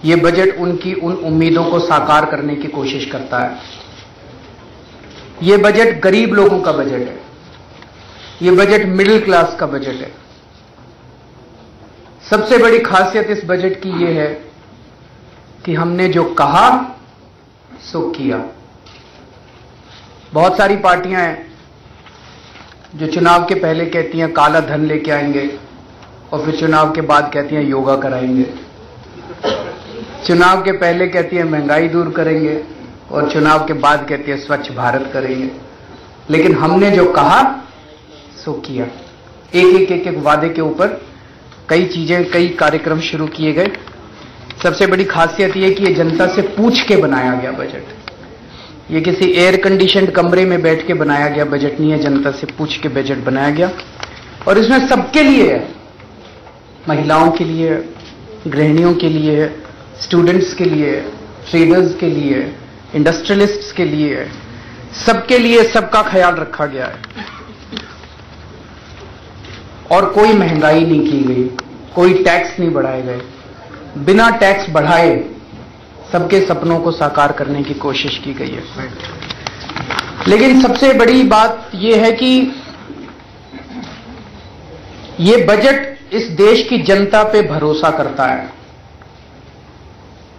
ये बजट उनकी उन उम्मीदों को साकार करने की कोशिश करता है। ये बजट गरीब लोगों का बजट है, ये बजट मिडिल क्लास का बजट है। सबसे बड़ी खासियत इस बजट की ये है कि हमने जो कहा सो किया। बहुत सारी पार्टियां हैं जो चुनाव के पहले कहती हैं काला धन लेके आएंगे और फिर चुनाव के बाद कहती हैं योगा कराएंगे। चुनाव के पहले कहती है महंगाई दूर करेंगे और चुनाव के बाद कहती है स्वच्छ भारत करेंगे। लेकिन हमने जो कहा सो किया। एक वादे के ऊपर कई चीजें, कई कार्यक्रम शुरू किए गए। सबसे बड़ी खासियत यह कि ये जनता से पूछ के बनाया गया बजट। ये किसी एयर कंडीशनड कमरे में बैठ के बनाया गया बजट नहीं है, जनता से पूछ के बजट बनाया गया। और इसमें सबके लिए है, महिलाओं के लिए, गृहिणियों के लिए, स्टूडेंट्स के लिए, ट्रेडर्स के लिए, इंडस्ट्रियलिस्ट्स के लिए, सबके लिए सबका ख्याल रखा गया है। और कोई महंगाई नहीं की गई, कोई टैक्स नहीं बढ़ाए गए। बिना टैक्स बढ़ाए सबके सपनों को साकार करने की कोशिश की गई है। लेकिन सबसे बड़ी बात यह है कि यह बजट इस देश की जनता पे भरोसा करता है।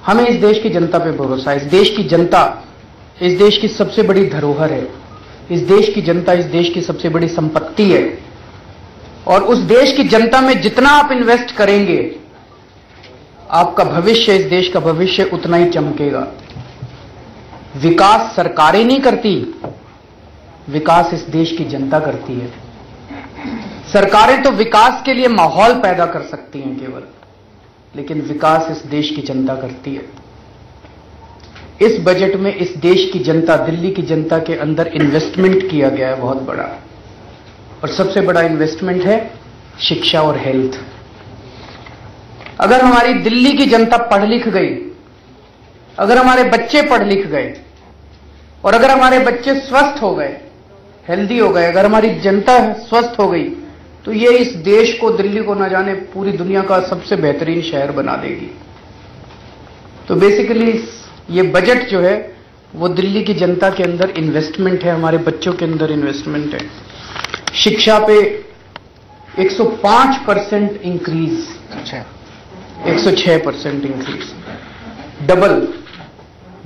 हमें इस देश की जनता पे भरोसा है। इस देश की जनता इस देश की सबसे बड़ी धरोहर है। इस देश की जनता इस देश की सबसे बड़ी संपत्ति है। और उस देश की जनता में जितना आप इन्वेस्ट करेंगे, आपका भविष्य, इस देश का भविष्य उतना ही चमकेगा। विकास सरकारें नहीं करती, विकास इस देश की जनता करती है। सरकारें तो विकास के लिए माहौल पैदा कर सकती हैं केवल, लेकिन विकास इस देश की जनता करती है। इस बजट में इस देश की जनता, दिल्ली की जनता के अंदर इन्वेस्टमेंट किया गया है बहुत बड़ा। और सबसे बड़ा इन्वेस्टमेंट है शिक्षा और हेल्थ। अगर हमारी दिल्ली की जनता पढ़ लिख गई, अगर हमारे बच्चे पढ़ लिख गए और अगर हमारे बच्चे स्वस्थ हो गए, हेल्दी हो गए, अगर हमारी जनता स्वस्थ हो गई, तो ये इस देश को, दिल्ली को न जाने पूरी दुनिया का सबसे बेहतरीन शहर बना देगी। तो बेसिकली ये बजट जो है वो दिल्ली की जनता के अंदर इन्वेस्टमेंट है, हमारे बच्चों के अंदर इन्वेस्टमेंट है। शिक्षा पे 105% इंक्रीज, 106% इंक्रीज,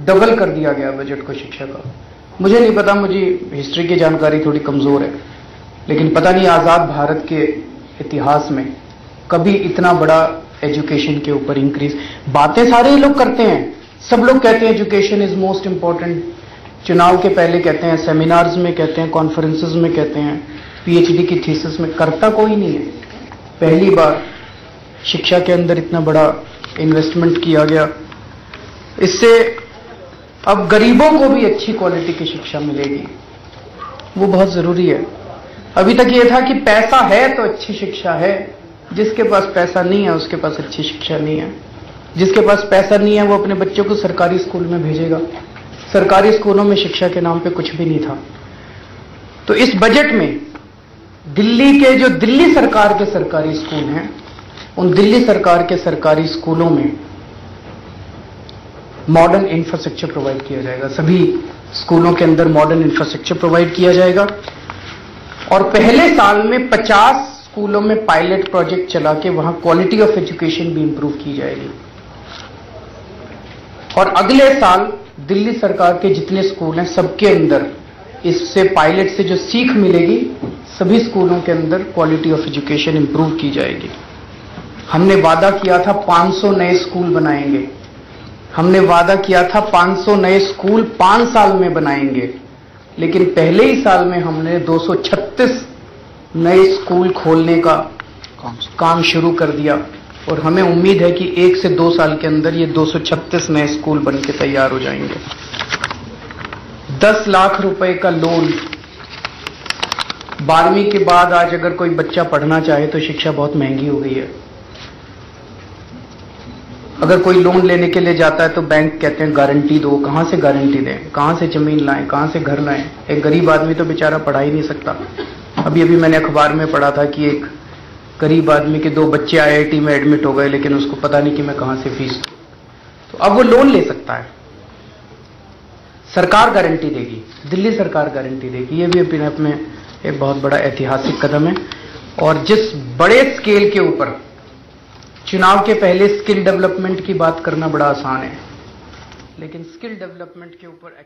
डबल कर दिया गया बजट को शिक्षा का। मुझे नहीं पता, मुझे हिस्ट्री की जानकारी थोड़ी कमजोर है, लेकिन पता नहीं आजाद भारत के इतिहास में कभी इतना बड़ा एजुकेशन के ऊपर इंक्रीज। बातें सारे लोग करते हैं, सब लोग कहते हैं एजुकेशन इज मोस्ट इंपॉर्टेंट। चुनाव के पहले कहते हैं, सेमिनार्स में कहते हैं, कॉन्फ्रेंसेस में कहते हैं, पीएचडी की थीसिस में, करता कोई नहीं है। पहली बार शिक्षा के अंदर इतना बड़ा इन्वेस्टमेंट किया गया। इससे अब गरीबों को भी अच्छी क्वालिटी की शिक्षा मिलेगी, वो बहुत जरूरी है। अभी तक ये था कि पैसा है तो अच्छी शिक्षा है, जिसके पास पैसा नहीं है उसके पास अच्छी शिक्षा नहीं है। जिसके पास पैसा नहीं है वो अपने बच्चों को सरकारी स्कूल में भेजेगा। सरकारी स्कूलों में शिक्षा के नाम पे कुछ भी नहीं था। तो इस बजट में दिल्ली के, जो दिल्ली सरकार के सरकारी स्कूल हैं, उन दिल्ली सरकार के सरकारी स्कूलों में मॉडर्न इंफ्रास्ट्रक्चर प्रोवाइड किया जाएगा। सभी स्कूलों के अंदर मॉडर्न इंफ्रास्ट्रक्चर प्रोवाइड किया जाएगा। और पहले साल में 50 स्कूलों में पायलट प्रोजेक्ट चला के वहां क्वालिटी ऑफ एजुकेशन भी इंप्रूव की जाएगी। और अगले साल दिल्ली सरकार के जितने स्कूल हैं सबके अंदर इससे, पायलट से जो सीख मिलेगी, सभी स्कूलों के अंदर क्वालिटी ऑफ एजुकेशन इंप्रूव की जाएगी। हमने वादा किया था 500 नए स्कूल बनाएंगे। हमने वादा किया था 500 नए स्कूल 5 साल में बनाएंगे, लेकिन पहले ही साल में हमने 236 नए स्कूल खोलने का काम शुरू कर दिया। और हमें उम्मीद है कि 1 से 2 साल के अंदर ये 236 नए स्कूल बन के तैयार हो जाएंगे। 10 लाख रुपए का लोन। 12वीं के बाद आज अगर कोई बच्चा पढ़ना चाहे तो शिक्षा बहुत महंगी हो गई है। अगर कोई लोन लेने के लिए जाता है तो बैंक कहते हैं गारंटी दो। कहां से गारंटी दें, कहां से जमीन लाएं, कहां से घर लाएं? एक गरीब आदमी तो बेचारा पढ़ा ही नहीं सकता। अभी मैंने अखबार में पढ़ा था कि एक गरीब आदमी के 2 बच्चे आईआईटी में एडमिट हो गए, लेकिन उसको पता नहीं कि मैं कहां से फीस दूं। तो अब वो लोन ले सकता है, सरकार गारंटी देगी, दिल्ली सरकार गारंटी देगी। ये भी अपने आप में एक बहुत बड़ा ऐतिहासिक कदम है। और जिस बड़े स्केल के ऊपर चुनाव के पहले स्किल डेवलपमेंट की बात करना बड़ा आसान है, लेकिन स्किल डेवलपमेंट के ऊपर